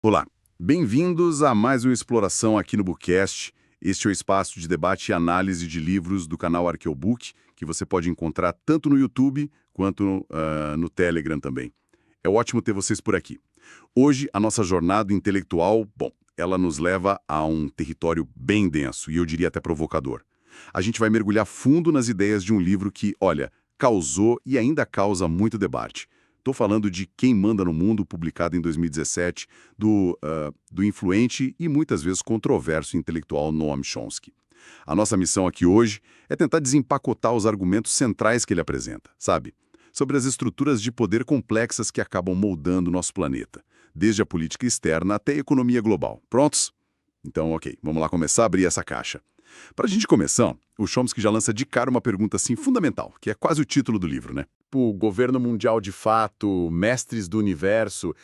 Olá, bem-vindos a mais uma exploração aqui no Bookcast. Este é o espaço de debate e análise de livros do canal Arqueobook, que você pode encontrar tanto no YouTube quanto no Telegram também. É ótimo ter vocês por aqui. Hoje, a nossa jornada intelectual, ela nos leva a um território bem denso e eu diria até provocador. A gente vai mergulhar fundo nas ideias de um livro que, olha, causou e ainda causa muito debate. Estou falando de Quem Manda no Mundo, publicado em 2017, do influente e muitas vezes controverso intelectual Noam Chomsky. A nossa missão aqui hoje é tentar desempacotar os argumentos centrais que ele apresenta, sabe? Sobre as estruturas de poder complexas que acabam moldando nosso planeta, desde a política externa até a economia global. Prontos? Então, ok, vamos lá começar a abrir essa caixa. Para a gente começar, o Chomsky já lança de cara uma pergunta assim fundamental, que é quase o título do livro, né? O governo mundial de fato, mestres do universo,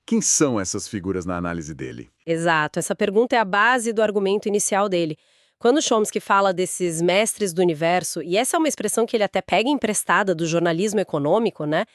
quem são essas figuras na análise dele? Exato, essa pergunta é a base do argumento inicial dele. Quando Chomsky fala desses mestres do universo, e essa é uma expressão que ele até pega emprestada do jornalismo econômico, né?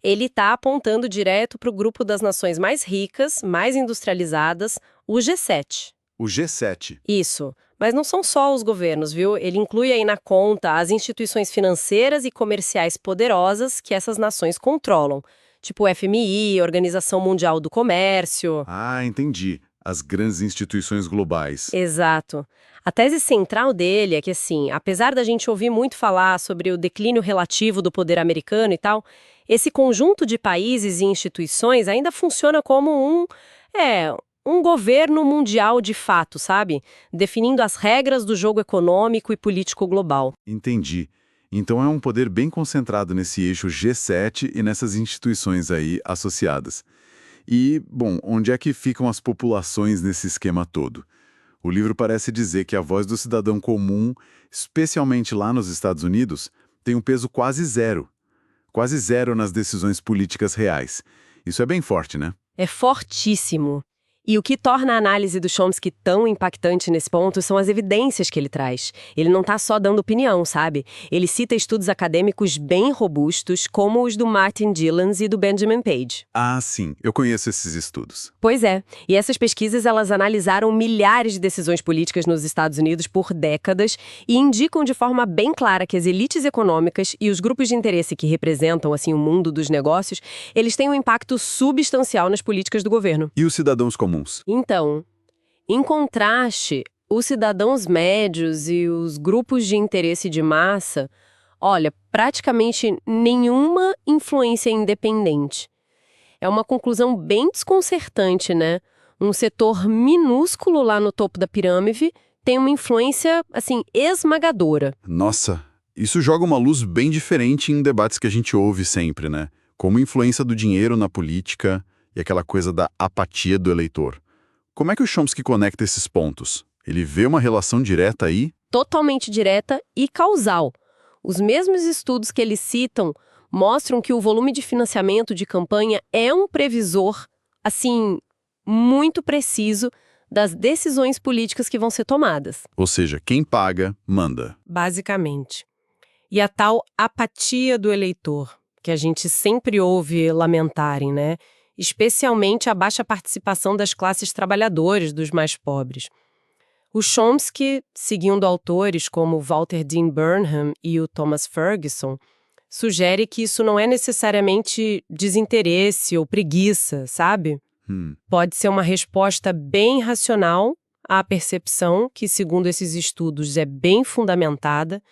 Ele está apontando direto para o grupo das nações mais ricas, mais industrializadas, o G7. O G7. Isso. Mas não são só os governos, viu? Ele inclui aí na conta as instituições financeiras e comerciais poderosas que essas nações controlam, tipo o FMI, Organização Mundial do Comércio. Ah, entendi. As grandes instituições globais. Exato. A tese central dele é que, assim, apesar da gente ouvir muito falar sobre o declínio relativo do poder americano e tal, esse conjunto de países e instituições ainda funciona como um governo mundial de fato, sabe? Definindo as regras do jogo econômico e político global. Entendi. Então é um poder bem concentrado nesse eixo G7 e nessas instituições aí associadas. E, onde é que ficam as populações nesse esquema todo? O livro parece dizer que a voz do cidadão comum, especialmente lá nos Estados Unidos, tem um peso quase zero. Quase zero nas decisões políticas reais. Isso é bem forte, né? É fortíssimo. E o que torna a análise do Chomsky tão impactante nesse ponto são as evidências que ele traz. Ele não está só dando opinião, sabe? Ele cita estudos acadêmicos bem robustos, como os do Martin Gilens e do Benjamin Page. Ah, sim. Eu conheço esses estudos. Pois é. E essas pesquisas, elas analisaram milhares de decisões políticas nos Estados Unidos por décadas e indicam de forma bem clara que as elites econômicas e os grupos de interesse que representam, assim, o mundo dos negócios, eles têm um impacto substancial nas políticas do governo. E os cidadãos comuns? Então, em contraste, os cidadãos médios e os grupos de interesse de massa, olha, praticamente nenhuma influência independente. É uma conclusão bem desconcertante, né? Um setor minúsculo lá no topo da pirâmide tem uma influência, assim, esmagadora. Nossa, isso joga uma luz bem diferente em debates que a gente ouve sempre, né? Como a influência do dinheiro na política e aquela coisa da apatia do eleitor. Como é que o Chomsky conecta esses pontos? Ele vê uma relação direta aí? Totalmente direta e causal. Os mesmos estudos que eles citam mostram que o volume de financiamento de campanha é um previsor, assim, muito preciso das decisões políticas que vão ser tomadas. Ou seja, quem paga, manda. Basicamente. E a tal apatia do eleitor, que a gente sempre ouve lamentarem, né? Especialmente a baixa participação das classes trabalhadoras, dos mais pobres. O Chomsky, seguindo autores como Walter Dean Burnham e o Thomas Ferguson, sugere que isso não é necessariamente desinteresse ou preguiça, sabe? Pode ser uma resposta bem racional à percepção, que segundo esses estudos é bem fundamentada,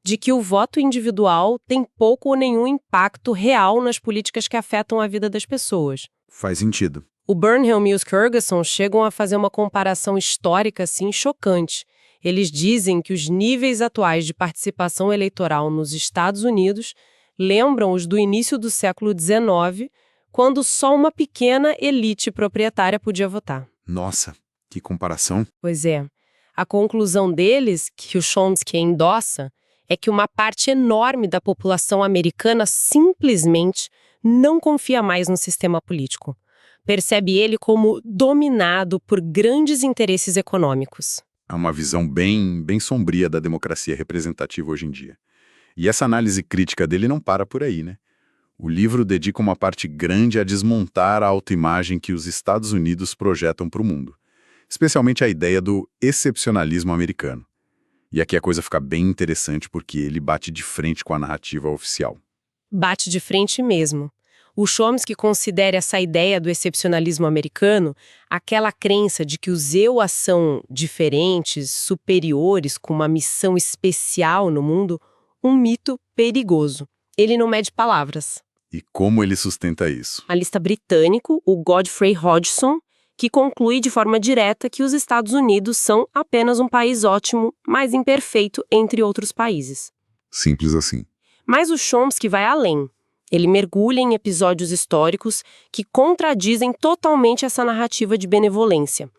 de que o voto individual tem pouco ou nenhum impacto real nas políticas que afetam a vida das pessoas. Faz sentido. O Burnham e os Ferguson chegam a fazer uma comparação histórica, assim, chocante. Eles dizem que os níveis atuais de participação eleitoral nos Estados Unidos lembram os do início do século XIX, quando só uma pequena elite proprietária podia votar. Nossa, que comparação. Pois é. A conclusão deles, que o Chomsky endossa, é que uma parte enorme da população americana simplesmente não confia mais no sistema político. Percebe ele como dominado por grandes interesses econômicos. É uma visão bem sombria da democracia representativa hoje em dia. E essa análise crítica dele não para por aí, né? O livro dedica uma parte grande a desmontar a autoimagem que os Estados Unidos projetam para o mundo, especialmente a ideia do excepcionalismo americano. E aqui a coisa fica bem interessante porque ele bate de frente com a narrativa oficial. Bate de frente mesmo. O Chomsky considera essa ideia do excepcionalismo americano, aquela crença de que os EUAs são diferentes, superiores, com uma missão especial no mundo, um mito perigoso. Ele não mede palavras. E como ele sustenta isso? Analista britânico, o Godfrey Hodgson, que conclui de forma direta que os Estados Unidos são apenas um país ótimo, mas imperfeito entre outros países. Simples assim. Mas o Chomsky vai além. Ele mergulha em episódios históricos que contradizem totalmente essa narrativa de benevolência.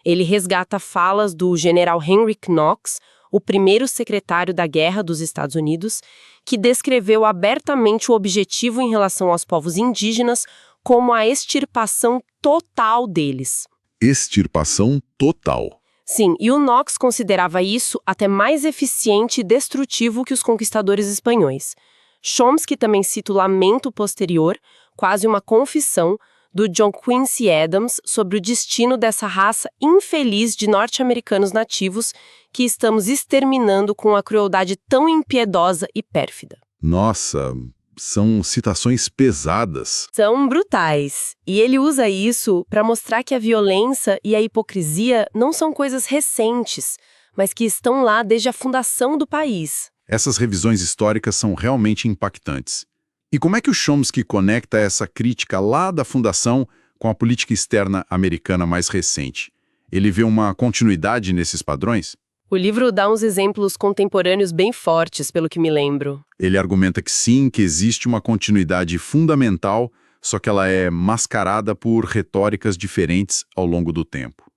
Ele resgata falas do general Henry Knox, o primeiro secretário da Guerra dos Estados Unidos, que descreveu abertamente o objetivo em relação aos povos indígenas como a extirpação total deles. Extirpação total. Sim, e o Knox considerava isso até mais eficiente e destrutivo que os conquistadores espanhóis. Chomsky também cita o lamento posterior, quase uma confissão, do John Quincy Adams sobre o destino dessa raça infeliz de norte-americanos nativos que estamos exterminando com a crueldade tão impiedosa e pérfida. Nossa, são citações pesadas. São brutais. E ele usa isso para mostrar que a violência e a hipocrisia não são coisas recentes, mas que estão lá desde a fundação do país. Essas revisões históricas são realmente impactantes. E como é que o Chomsky conecta essa crítica lá da fundação com a política externa americana mais recente? Ele vê uma continuidade nesses padrões? O livro dá uns exemplos contemporâneos bem fortes, pelo que me lembro. Ele argumenta que sim, que existe uma continuidade fundamental, só que ela é mascarada por retóricas diferentes ao longo do tempo.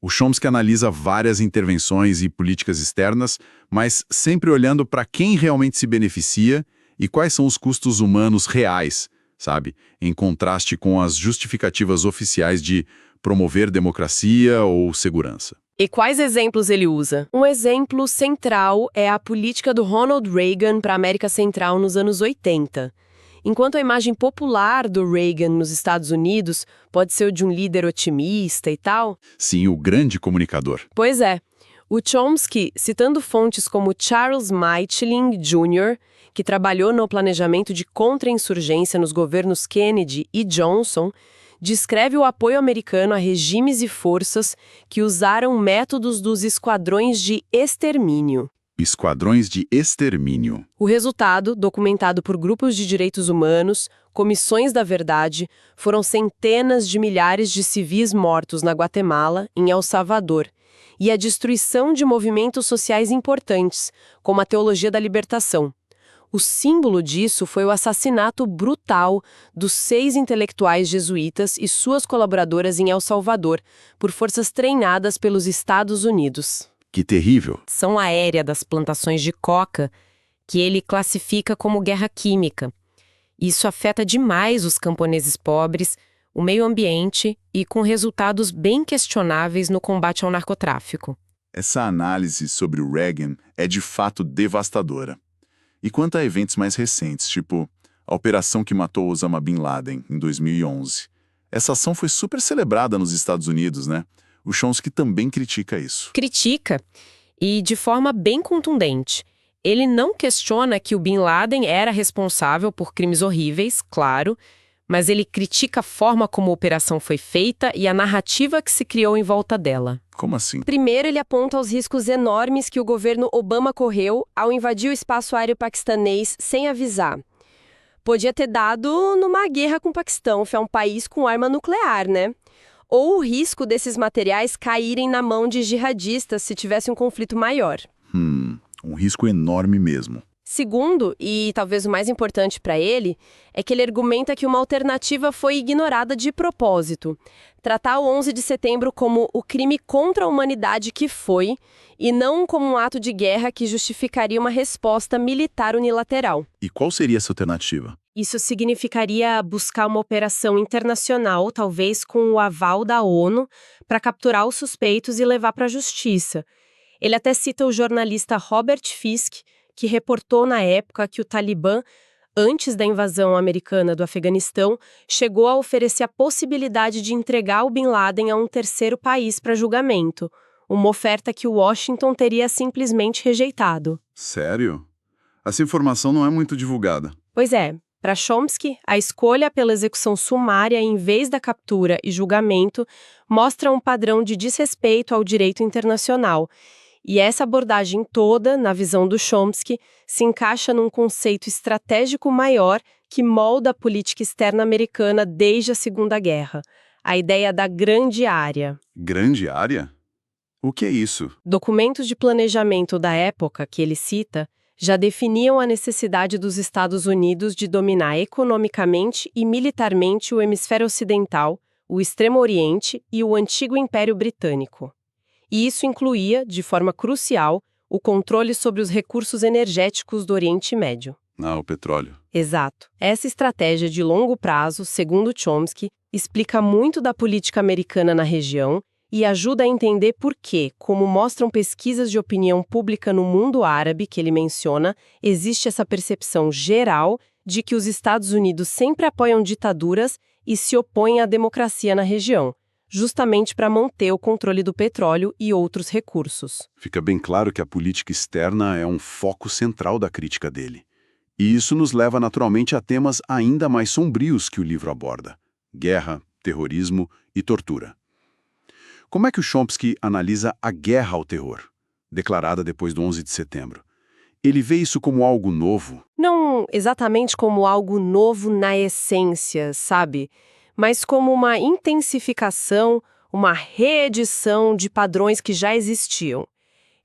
O Chomsky analisa várias intervenções e políticas externas, mas sempre olhando para quem realmente se beneficia e quais são os custos humanos reais, sabe? Em contraste com as justificativas oficiais de promover democracia ou segurança. E quais exemplos ele usa? Um exemplo central é a política do Ronald Reagan para a América Central nos anos 80. Enquanto a imagem popular do Reagan nos Estados Unidos pode ser o de um líder otimista e tal... Sim, o grande comunicador. Pois é. O Chomsky, citando fontes como Charles Meitling Jr., que trabalhou no planejamento de contra-insurgência nos governos Kennedy e Johnson, descreve o apoio americano a regimes e forças que usaram métodos dos esquadrões de extermínio. Esquadrões de extermínio. O resultado, documentado por grupos de direitos humanos, comissões da verdade, foram centenas de milhares de civis mortos na Guatemala, em El Salvador, e a destruição de movimentos sociais importantes, como a Teologia da Libertação. O símbolo disso foi o assassinato brutal dos 6 intelectuais jesuítas e suas colaboradoras em El Salvador, por forças treinadas pelos Estados Unidos. Que terrível. Ação aérea das plantações de coca, que ele classifica como guerra química. Isso afeta demais os camponeses pobres, o meio ambiente e com resultados bem questionáveis no combate ao narcotráfico. Essa análise sobre o Reagan é de fato devastadora. E quanto a eventos mais recentes, tipo a operação que matou Osama Bin Laden em 2011, essa ação foi super celebrada nos Estados Unidos, né? O Chomsky também critica isso. Critica, e de forma bem contundente. Ele não questiona que o Bin Laden era responsável por crimes horríveis, claro, mas ele critica a forma como a operação foi feita e a narrativa que se criou em volta dela. Como assim? Primeiro, ele aponta os riscos enormes que o governo Obama correu ao invadir o espaço aéreo paquistanês sem avisar. Podia ter dado numa guerra com o Paquistão, que é um país com arma nuclear, né? Ou o risco desses materiais caírem na mão de jihadistas se tivesse um conflito maior. Um risco enorme mesmo. Segundo, e talvez o mais importante para ele, é que ele argumenta que uma alternativa foi ignorada de propósito. Tratar o 11 de setembro como o crime contra a humanidade que foi, e não como um ato de guerra que justificaria uma resposta militar unilateral. E qual seria essa alternativa? Isso significaria buscar uma operação internacional, talvez com o aval da ONU, para capturar os suspeitos e levar para a justiça. Ele até cita o jornalista Robert Fisk, que reportou na época que o Talibã antes da invasão americana do Afeganistão, chegou a oferecer a possibilidade de entregar o Bin Laden a um terceiro país para julgamento, uma oferta que Washington teria simplesmente rejeitado. Sério? Essa informação não é muito divulgada. Pois é, para Chomsky, a escolha pela execução sumária em vez da captura e julgamento mostra um padrão de desrespeito ao direito internacional. E essa abordagem toda, na visão do Chomsky, se encaixa num conceito estratégico maior que molda a política externa americana desde a Segunda Guerra, a ideia da grande área. Grande área? O que é isso? Documentos de planejamento da época que ele cita já definiam a necessidade dos Estados Unidos de dominar economicamente e militarmente o hemisfério ocidental, o Extremo Oriente e o antigo Império Britânico. E isso incluía, de forma crucial, o controle sobre os recursos energéticos do Oriente Médio. O petróleo. Exato. Essa estratégia de longo prazo, segundo Chomsky, explica muito da política americana na região e ajuda a entender por que, como mostram pesquisas de opinião pública no mundo árabe que ele menciona, existe essa percepção geral de que os Estados Unidos sempre apoiam ditaduras e se opõem à democracia na região, justamente para manter o controle do petróleo e outros recursos. Fica bem claro que a política externa é um foco central da crítica dele. E isso nos leva naturalmente a temas ainda mais sombrios que o livro aborda: guerra, terrorismo e tortura. Como é que o Chomsky analisa a guerra ao terror, declarada depois do 11 de setembro? Ele vê isso como algo novo? Não exatamente como algo novo na essência, sabe? Mas como uma intensificação, uma reedição de padrões que já existiam.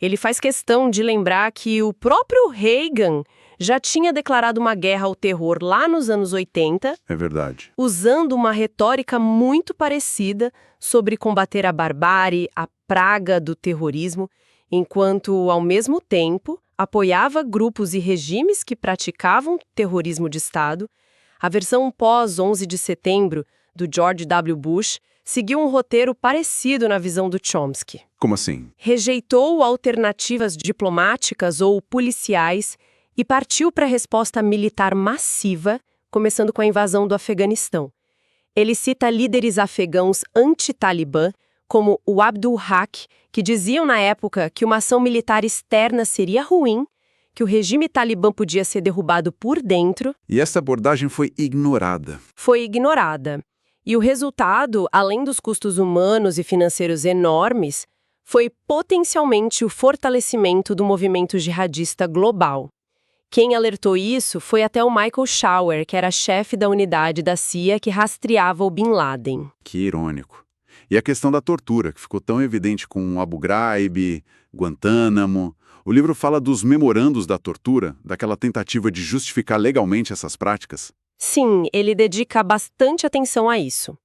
Ele faz questão de lembrar que o próprio Reagan já tinha declarado uma guerra ao terror lá nos anos 80. É verdade. Usando uma retórica muito parecida sobre combater a barbárie, a praga do terrorismo, enquanto, ao mesmo tempo, apoiava grupos e regimes que praticavam terrorismo de Estado. A versão pós-11 de setembro, do George W. Bush, seguiu um roteiro parecido na visão do Chomsky. Como assim? Rejeitou alternativas diplomáticas ou policiais e partiu para a resposta militar massiva, começando com a invasão do Afeganistão. Ele cita líderes afegãos anti-Talibã, como o Abdul Haq, que diziam na época que uma ação militar externa seria ruim, que o regime talibã podia ser derrubado por dentro. E essa abordagem foi ignorada. Foi ignorada. E o resultado, além dos custos humanos e financeiros enormes, foi potencialmente o fortalecimento do movimento jihadista global. Quem alertou isso foi até o Michael Schauer, que era chefe da unidade da CIA que rastreava o Bin Laden. Que irônico. E a questão da tortura, que ficou tão evidente com Abu Ghraib, Guantánamo. O livro fala dos memorandos da tortura, daquela tentativa de justificar legalmente essas práticas. Sim, ele dedica bastante atenção a isso.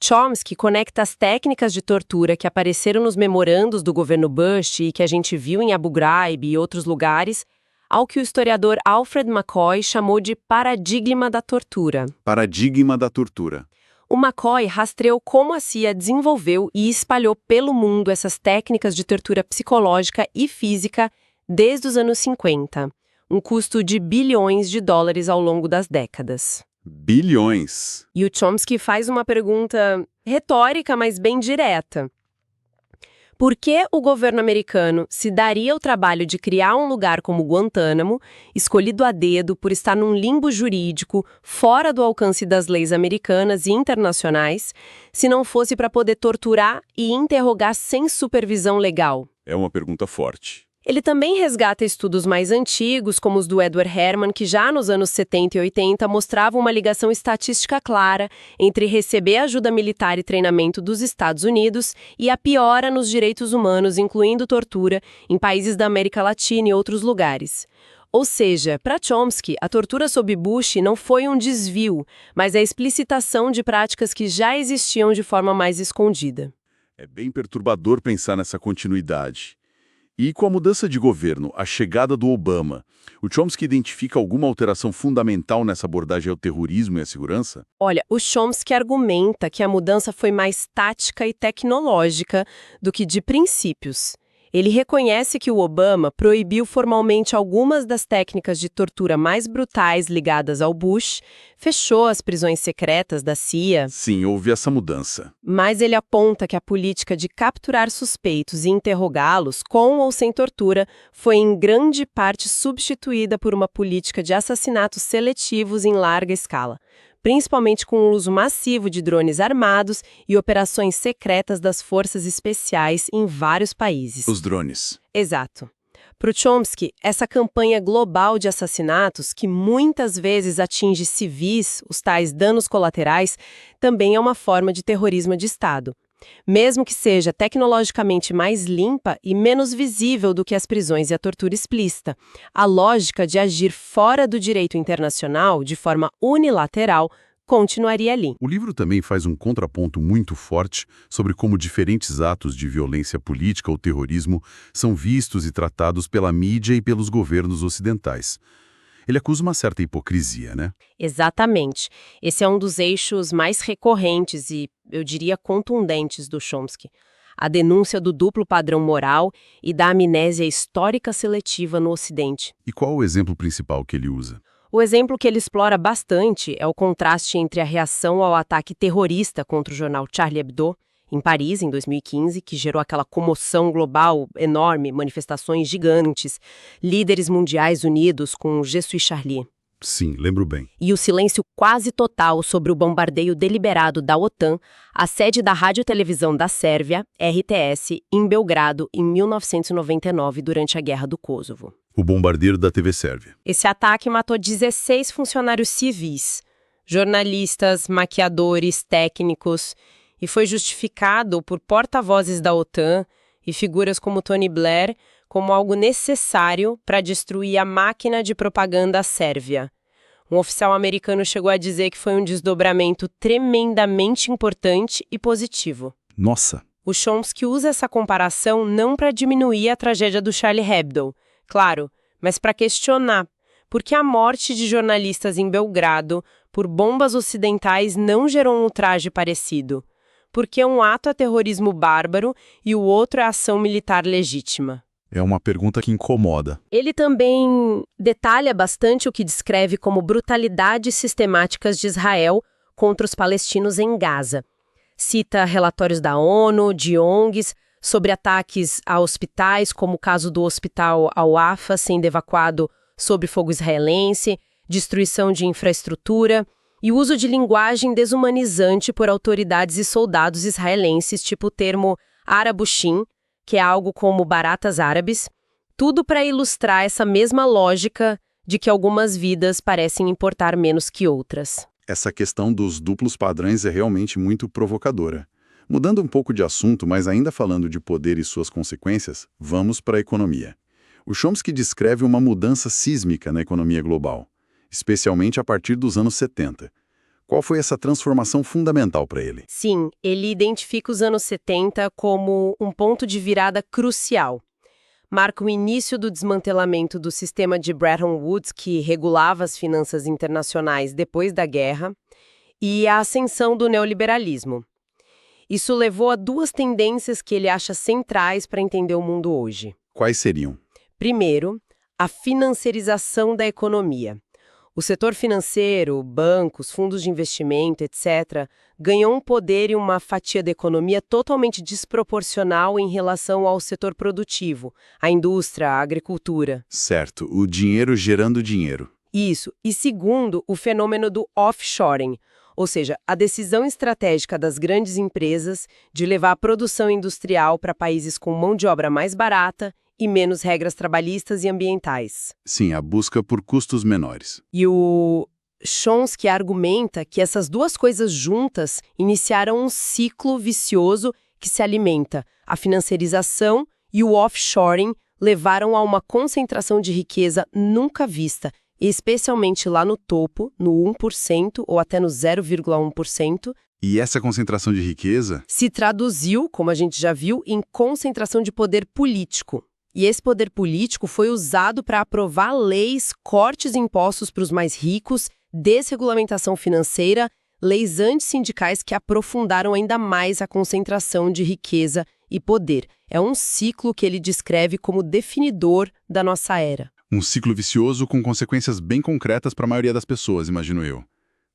Chomsky conecta as técnicas de tortura que apareceram nos memorandos do governo Bush e que a gente viu em Abu Ghraib e outros lugares, ao que o historiador Alfred McCoy chamou de paradigma da tortura. Paradigma da tortura. O McCoy rastreou como a CIA desenvolveu e espalhou pelo mundo essas técnicas de tortura psicológica e física desde os anos 50, um custo de bilhões de dólares ao longo das décadas. Bilhões! E o Chomsky faz uma pergunta retórica, mas bem direta. Por que o governo americano se daria o trabalho de criar um lugar como Guantánamo, escolhido a dedo por estar num limbo jurídico fora do alcance das leis americanas e internacionais, se não fosse para poder torturar e interrogar sem supervisão legal? É uma pergunta forte. Ele também resgata estudos mais antigos, como os do Edward Herman, que já nos anos 70 e 80 mostravam uma ligação estatística clara entre receber ajuda militar e treinamento dos Estados Unidos e a piora nos direitos humanos, incluindo tortura, em países da América Latina e outros lugares. Ou seja, para Chomsky, a tortura sob Bush não foi um desvio, mas a explicitação de práticas que já existiam de forma mais escondida. É bem perturbador pensar nessa continuidade. E com a mudança de governo, a chegada do Obama, o Chomsky identifica alguma alteração fundamental nessa abordagem ao terrorismo e à segurança? Olha, o Chomsky argumenta que a mudança foi mais tática e tecnológica do que de princípios. Ele reconhece que o Obama proibiu formalmente algumas das técnicas de tortura mais brutais ligadas ao Bush, fechou as prisões secretas da CIA. Sim, houve essa mudança. Mas ele aponta que a política de capturar suspeitos e interrogá-los, com ou sem tortura, foi em grande parte substituída por uma política de assassinatos seletivos em larga escala, principalmente com o uso massivo de drones armados e operações secretas das forças especiais em vários países. Os drones. Exato. Para o Chomsky, essa campanha global de assassinatos, que muitas vezes atinge civis, os tais danos colaterais, também é uma forma de terrorismo de Estado. Mesmo que seja tecnologicamente mais limpa e menos visível do que as prisões e a tortura explícita, a lógica de agir fora do direito internacional, de forma unilateral, continuaria ali. O livro também faz um contraponto muito forte sobre como diferentes atos de violência política ou terrorismo são vistos e tratados pela mídia e pelos governos ocidentais. Ele acusa uma certa hipocrisia, né? Exatamente. Esse é um dos eixos mais recorrentes e, eu diria, contundentes do Chomsky. A denúncia do duplo padrão moral e da amnésia histórica seletiva no Ocidente. E qual o exemplo principal que ele usa? O exemplo que ele explora bastante é o contraste entre a reação ao ataque terrorista contra o jornal Charlie Hebdo, em Paris, em 2015, que gerou aquela comoção global enorme, manifestações gigantes, líderes mundiais unidos com Je suis Charlie. Sim, lembro bem. E o silêncio quase total sobre o bombardeio deliberado da OTAN à sede da Rádio-Televisão da Sérvia, RTS, em Belgrado, em 1999, durante a Guerra do Kosovo. O bombardeiro da TV Sérvia. Esse ataque matou 16 funcionários civis, jornalistas, maquiadores, técnicos, e foi justificado por porta-vozes da OTAN e figuras como Tony Blair como algo necessário para destruir a máquina de propaganda sérvia. Um oficial americano chegou a dizer que foi um desdobramento tremendamente importante e positivo. Nossa! O Chomsky usa essa comparação não para diminuir a tragédia do Charlie Hebdo, claro, mas para questionar por que a morte de jornalistas em Belgrado por bombas ocidentais não gerou um ultraje parecido. Porque um ato é terrorismo bárbaro e o outro é ação militar legítima. É uma pergunta que incomoda. Ele também detalha bastante o que descreve como brutalidades sistemáticas de Israel contra os palestinos em Gaza. Cita relatórios da ONU, de ONGs, sobre ataques a hospitais, como o caso do hospital Al-Wafa sendo evacuado sob fogo israelense, destruição de infraestrutura e uso de linguagem desumanizante por autoridades e soldados israelenses, tipo o termo arabushim, que é algo como baratas árabes, tudo para ilustrar essa mesma lógica de que algumas vidas parecem importar menos que outras. Essa questão dos duplos padrões é realmente muito provocadora. Mudando um pouco de assunto, mas ainda falando de poder e suas consequências, vamos para a economia. O Chomsky descreve uma mudança sísmica na economia global, especialmente a partir dos anos 70. Qual foi essa transformação fundamental para ele? Sim, ele identifica os anos 70 como um ponto de virada crucial. Marca o início do desmantelamento do sistema de Bretton Woods, que regulava as finanças internacionais depois da guerra, e a ascensão do neoliberalismo. Isso levou a duas tendências que ele acha centrais para entender o mundo hoje. Quais seriam? Primeiro, a financiarização da economia. O setor financeiro, bancos, fundos de investimento, etc., ganhou um poder e uma fatia da economia totalmente desproporcional em relação ao setor produtivo, a indústria, a agricultura. Certo, o dinheiro gerando dinheiro. Isso. E segundo, o fenômeno do offshoring, ou seja, a decisão estratégica das grandes empresas de levar a produção industrial para países com mão de obra mais barata e menos regras trabalhistas e ambientais. Sim, a busca por custos menores. E o Chomsky argumenta que essas duas coisas juntas iniciaram um ciclo vicioso que se alimenta. A financiarização e o offshoring levaram a uma concentração de riqueza nunca vista, especialmente lá no topo, no 1% ou até no 0,1%. E essa concentração de riqueza Se traduziu, como a gente já viu, em concentração de poder político. E esse poder político foi usado para aprovar leis, cortes e impostos para os mais ricos, desregulamentação financeira, leis antissindicais que aprofundaram ainda mais a concentração de riqueza e poder. É um ciclo que ele descreve como definidor da nossa era. Um ciclo vicioso com consequências bem concretas para a maioria das pessoas, imagino eu.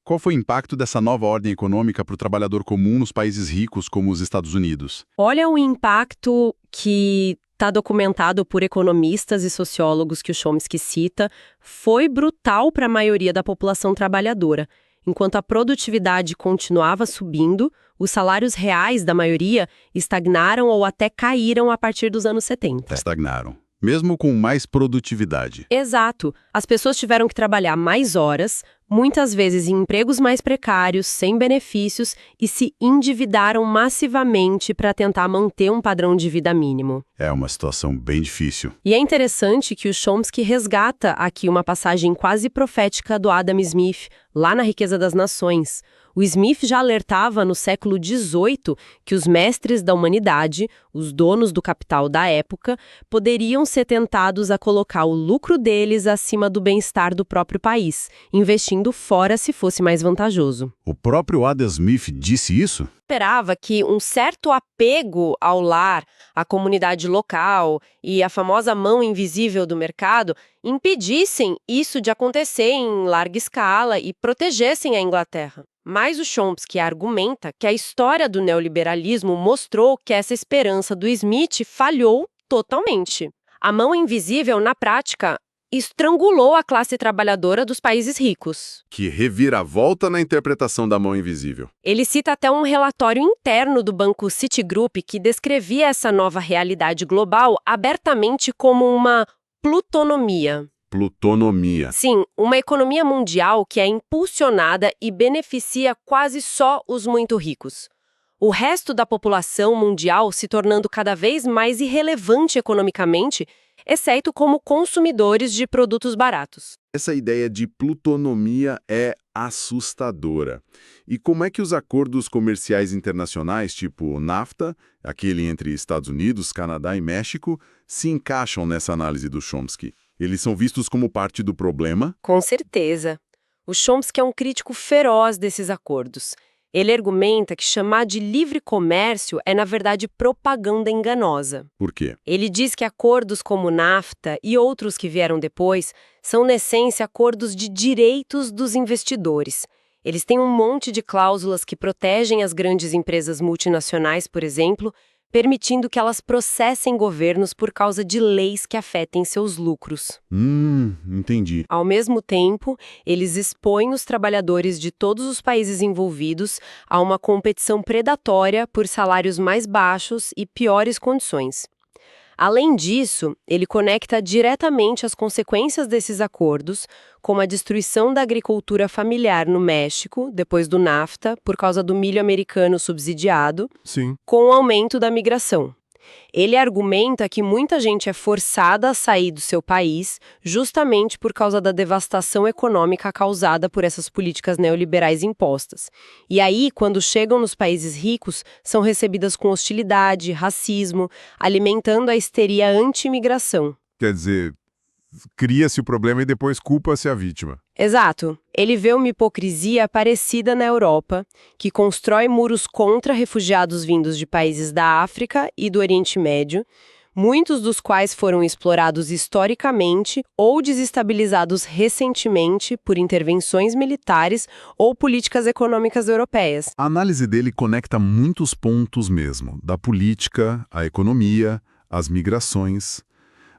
Qual foi o impacto dessa nova ordem econômica para o trabalhador comum nos países ricos como os Estados Unidos? Olha o impacto que está documentado por economistas e sociólogos que o Chomsky cita, foi brutal para a maioria da população trabalhadora. Enquanto a produtividade continuava subindo, os salários reais da maioria estagnaram ou até caíram a partir dos anos 70. Estagnaram. Mesmo com mais produtividade. Exato. As pessoas tiveram que trabalhar mais horas, muitas vezes em empregos mais precários, sem benefícios, e se endividaram massivamente para tentar manter um padrão de vida mínimo. É uma situação bem difícil. E é interessante que o Chomsky resgata aqui uma passagem quase profética do Adam Smith, lá na Riqueza das Nações. O Smith já alertava no século XVIII que os mestres da humanidade, os donos do capital da época, poderiam ser tentados a colocar o lucro deles acima do bem-estar do próprio país, investindo fora se fosse mais vantajoso. O próprio Adam Smith disse isso? Esperava que um certo apego ao lar, à comunidade local e à famosa mão invisível do mercado impedissem isso de acontecer em larga escala e protegessem a Inglaterra. Mas o Chomsky argumenta que a história do neoliberalismo mostrou que essa esperança do Smith falhou totalmente. A mão invisível, na prática, estrangulou a classe trabalhadora dos países ricos. Que reviravolta na interpretação da mão invisível. Ele cita até um relatório interno do banco Citigroup que descrevia essa nova realidade global abertamente como uma plutonomia. Plutonomia. Sim, uma economia mundial que é impulsionada e beneficia quase só os muito ricos. O resto da população mundial se tornando cada vez mais irrelevante economicamente, exceto como consumidores de produtos baratos. Essa ideia de plutonomia é assustadora. E como é que os acordos comerciais internacionais, tipo o NAFTA, aquele entre Estados Unidos, Canadá e México, se encaixam nessa análise do Chomsky? Eles são vistos como parte do problema? Com certeza. O Chomsky é um crítico feroz desses acordos. Ele argumenta que chamar de livre comércio é, na verdade, propaganda enganosa. Por quê? Ele diz que acordos como o NAFTA e outros que vieram depois são, na essência, acordos de direitos dos investidores. Eles têm um monte de cláusulas que protegem as grandes empresas multinacionais, por exemplo, permitindo que elas processem governos por causa de leis que afetem seus lucros. Entendi. Ao mesmo tempo, eles expõem os trabalhadores de todos os países envolvidos a uma competição predatória por salários mais baixos e piores condições. Além disso, ele conecta diretamente as consequências desses acordos, como a destruição da agricultura familiar no México, depois do NAFTA, por causa do milho americano subsidiado, Sim. com o aumento da migração. Ele argumenta que muita gente é forçada a sair do seu país justamente por causa da devastação econômica causada por essas políticas neoliberais impostas. E aí, quando chegam nos países ricos, são recebidas com hostilidade, racismo, alimentando a histeria anti-imigração. Quer dizer, cria-se o problema e depois culpa-se a vítima. Exato. Ele vê uma hipocrisia parecida na Europa, que constrói muros contra refugiados vindos de países da África e do Oriente Médio, muitos dos quais foram explorados historicamente ou desestabilizados recentemente por intervenções militares ou políticas econômicas europeias. A análise dele conecta muitos pontos mesmo, da política, a economia, as migrações.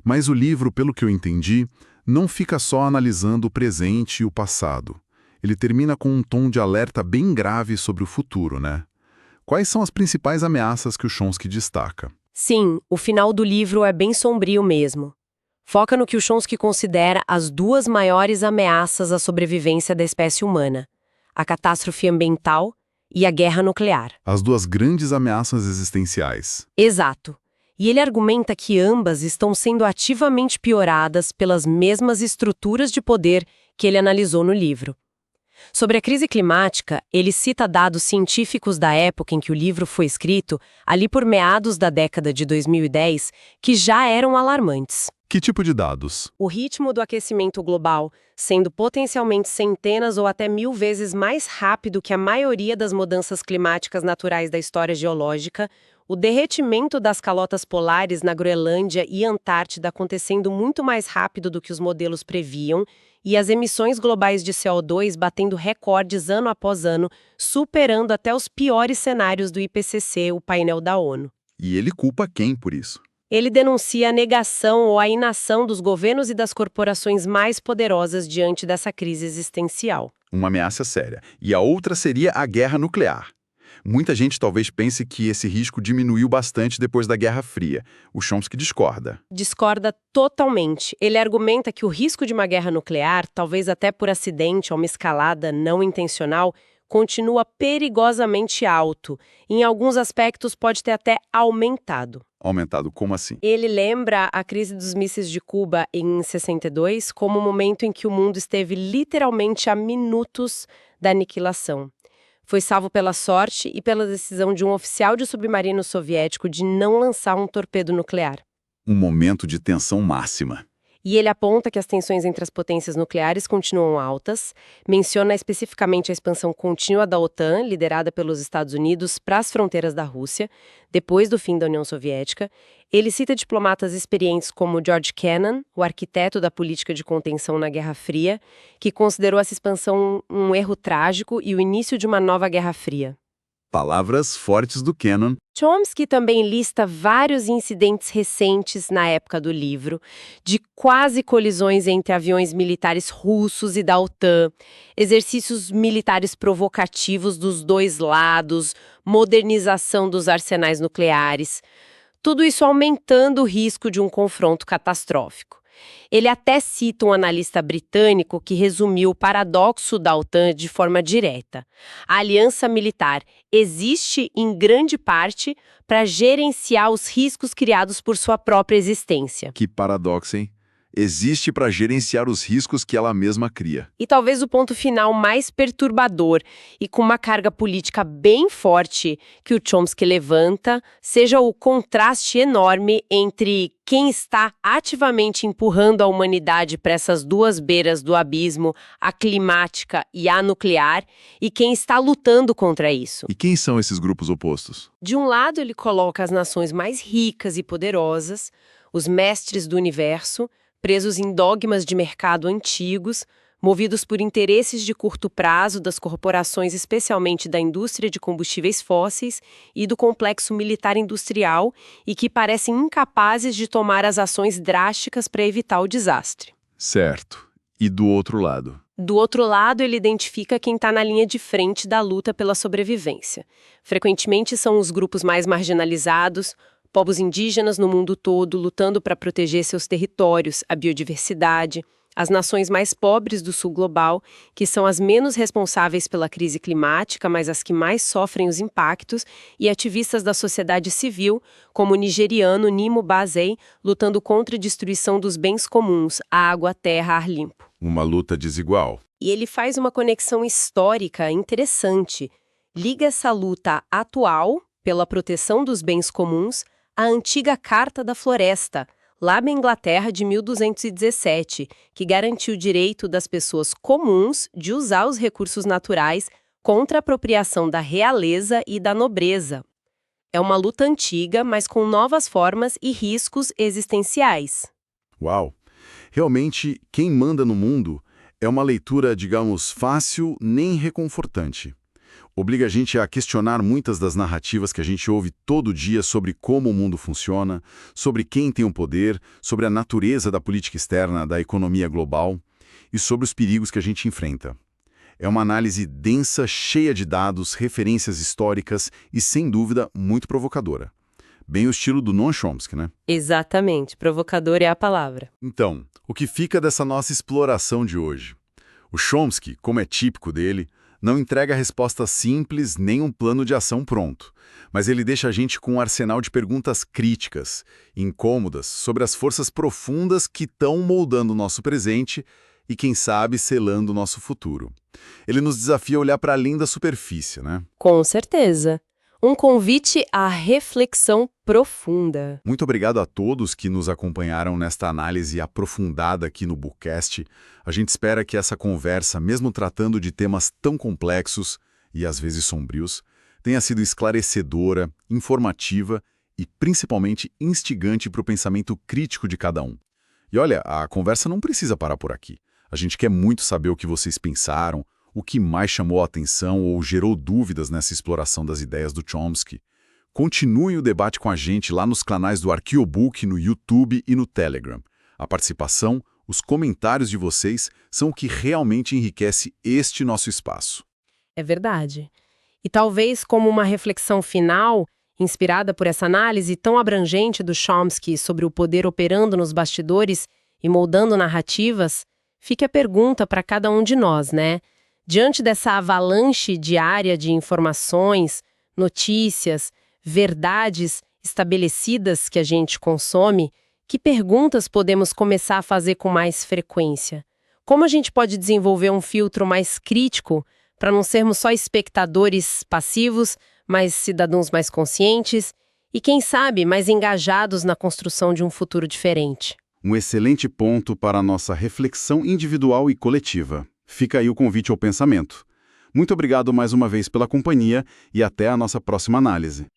Mas o livro, pelo que eu entendi, não fica só analisando o presente e o passado. Ele termina com um tom de alerta bem grave sobre o futuro, né? Quais são as principais ameaças que o Chomsky destaca? Sim, o final do livro é bem sombrio mesmo. Foca no que o Chomsky considera as duas maiores ameaças à sobrevivência da espécie humana: a catástrofe ambiental e a guerra nuclear. As duas grandes ameaças existenciais. Exato. E ele argumenta que ambas estão sendo ativamente pioradas pelas mesmas estruturas de poder que ele analisou no livro. Sobre a crise climática, ele cita dados científicos da época em que o livro foi escrito, ali por meados da década de 2010, que já eram alarmantes. Que tipo de dados? O ritmo do aquecimento global, sendo potencialmente centenas ou até 1000 vezes mais rápido que a maioria das mudanças climáticas naturais da história geológica, O derretimento das calotas polares na Groenlândia e Antártida acontecendo muito mais rápido do que os modelos previam e as emissões globais de CO2 batendo recordes ano após ano, superando até os piores cenários do IPCC, o painel da ONU. E ele culpa quem por isso? Ele denuncia a negação ou a inação dos governos e das corporações mais poderosas diante dessa crise existencial. Uma ameaça séria. E a outra seria a guerra nuclear. Muita gente talvez pense que esse risco diminuiu bastante depois da Guerra Fria. O Chomsky discorda. Discorda totalmente. Ele argumenta que o risco de uma guerra nuclear, talvez até por acidente ou uma escalada não intencional, continua perigosamente alto. Em alguns aspectos pode ter até aumentado. Aumentado como assim? Ele lembra a crise dos mísseis de Cuba em 62 como um momento em que o mundo esteve literalmente a minutos da aniquilação. Foi salvo pela sorte e pela decisão de um oficial de submarino soviético de não lançar um torpedo nuclear. Um momento de tensão máxima. E ele aponta que as tensões entre as potências nucleares continuam altas, menciona especificamente a expansão contínua da OTAN, liderada pelos Estados Unidos, para as fronteiras da Rússia, depois do fim da União Soviética. Ele cita diplomatas experientes como George Kennan, o arquiteto da política de contenção na Guerra Fria, que considerou essa expansão um erro trágico e o início de uma nova Guerra Fria. Palavras fortes do Kennan. Chomsky também lista vários incidentes recentes na época do livro, de quase colisões entre aviões militares russos e da OTAN, exercícios militares provocativos dos dois lados, modernização dos arsenais nucleares, tudo isso aumentando o risco de um confronto catastrófico. Ele até cita um analista britânico que resumiu o paradoxo da OTAN de forma direta. A aliança militar existe, em grande parte, para gerenciar os riscos criados por sua própria existência. Que paradoxo, hein? Existe para gerenciar os riscos que ela mesma cria. E talvez o ponto final mais perturbador e com uma carga política bem forte que o Chomsky levanta seja o contraste enorme entre quem está ativamente empurrando a humanidade para essas duas beiras do abismo, a climática e a nuclear, e quem está lutando contra isso. E quem são esses grupos opostos? De um lado, ele coloca as nações mais ricas e poderosas, os mestres do universo, presos em dogmas de mercado antigos, movidos por interesses de curto prazo das corporações, especialmente da indústria de combustíveis fósseis e do complexo militar industrial, e que parecem incapazes de tomar as ações drásticas para evitar o desastre. Certo. E do outro lado? Do outro lado, ele identifica quem está na linha de frente da luta pela sobrevivência. Frequentemente são os grupos mais marginalizados, povos indígenas no mundo todo lutando para proteger seus territórios, a biodiversidade, as nações mais pobres do sul global, que são as menos responsáveis pela crise climática, mas as que mais sofrem os impactos, e ativistas da sociedade civil, como o nigeriano Nimo Bazei, lutando contra a destruição dos bens comuns, água, terra, ar limpo. Uma luta desigual. E ele faz uma conexão histórica interessante. Liga essa luta atual, pela proteção dos bens comuns, à antiga Carta da Floresta, lá na Inglaterra de 1217, que garantiu o direito das pessoas comuns de usar os recursos naturais contra a apropriação da realeza e da nobreza. É uma luta antiga, mas com novas formas e riscos existenciais. Uau! Realmente, quem manda no mundo é uma leitura, digamos, fácil nem reconfortante. Obriga a gente a questionar muitas das narrativas que a gente ouve todo dia sobre como o mundo funciona, sobre quem tem o poder, sobre a natureza da política externa, da economia global e sobre os perigos que a gente enfrenta. É uma análise densa, cheia de dados, referências históricas e, sem dúvida, muito provocadora. Bem o estilo do Noam Chomsky, né? Exatamente, provocador é a palavra. Então, o que fica dessa nossa exploração de hoje? O Chomsky, como é típico dele, não entrega resposta simples nem um plano de ação pronto, mas ele deixa a gente com um arsenal de perguntas críticas, incômodas, sobre as forças profundas que estão moldando o nosso presente e, quem sabe, selando o nosso futuro. Ele nos desafia a olhar para além da superfície, né? Com certeza. Um convite à reflexão profunda. Muito obrigado a todos que nos acompanharam nesta análise aprofundada aqui no Bookcast. A gente espera que essa conversa, mesmo tratando de temas tão complexos e às vezes sombrios, tenha sido esclarecedora, informativa e principalmente instigante para o pensamento crítico de cada um. E olha, a conversa não precisa parar por aqui. A gente quer muito saber o que vocês pensaram, o que mais chamou a atenção ou gerou dúvidas nessa exploração das ideias do Chomsky. Continuem o debate com a gente lá nos canais do Arqueobook, no YouTube e no Telegram. A participação, os comentários de vocês são o que realmente enriquece este nosso espaço. É verdade. E talvez como uma reflexão final, inspirada por essa análise tão abrangente do Chomsky sobre o poder operando nos bastidores e moldando narrativas, fique a pergunta para cada um de nós, né? Diante dessa avalanche diária de informações, notícias, verdades estabelecidas que a gente consome, que perguntas podemos começar a fazer com mais frequência? Como a gente pode desenvolver um filtro mais crítico para não sermos só espectadores passivos, mas cidadãos mais conscientes e, quem sabe, mais engajados na construção de um futuro diferente? Um excelente ponto para a nossa reflexão individual e coletiva. Fica aí o convite ao pensamento. Muito obrigado mais uma vez pela companhia e até a nossa próxima análise.